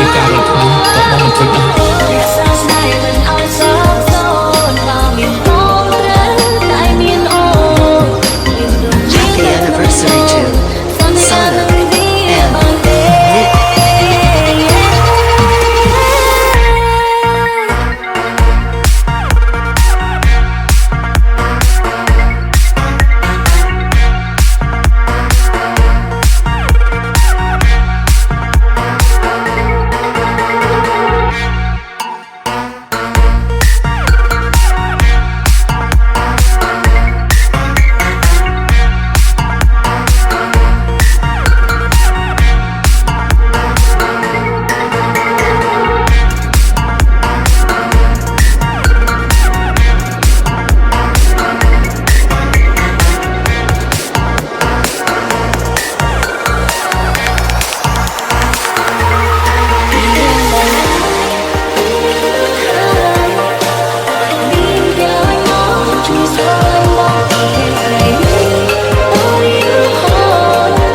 ឬការរត់ខ្លះក៏បងមិនធ្វើដែរ Happy anniversary to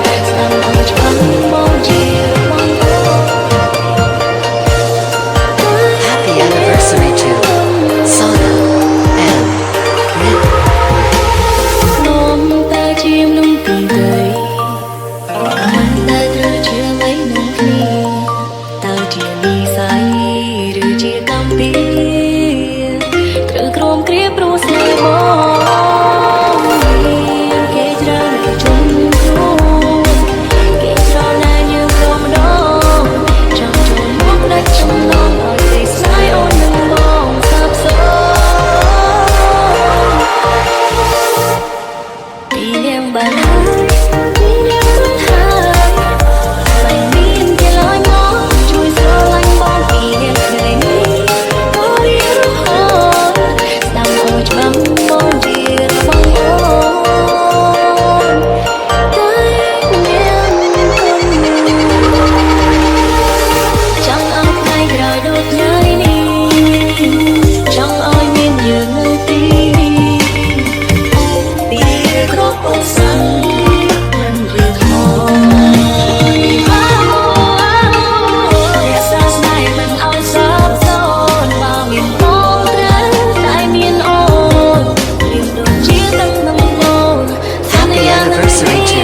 Sana and Nick. Happy anniversary to Sana and Nick. នំតែជាមនុស្សពីរដីមិនដែលត្រូវជាលេងនឹងគ្នាតើជានិស័យឬជាកម្មពីត្រូវក្រុមគ្រាព្រោះស្នេហ៍បងមានគេច្រើនតែជុំខ្លួនគេច្រើនតែយើងព្រមម្ដងចង់ចូលមកដាច់ចំណងឲ្យទេស្នេហ៍អូននឹងបងសាបសូន្យ ពីនាងបានហើយពីនាងបានហើយមិនមានគេឡើយមកជួយស្រឡាញ់បងពីនាងថ្ងៃនេះក៏រៀងរហូតស្ដាំឲ្យច្បាស់បងជារបស់អូនតែមានគុណចង់ឲ្យថ្ងៃក្រោយដូចថ្ងៃនេះចង់ឲ្យមានយើងនៅទីនេះ ពីគ្រប់ឧស្សាហ៍មិនរៀងហយរាសាស្នេហ៍មិនឲ្យសាបសូន្យបើមានបងត្រូវតែមានអូនរៀងដូចជាទឹកនឹងអូន Happy anniversary to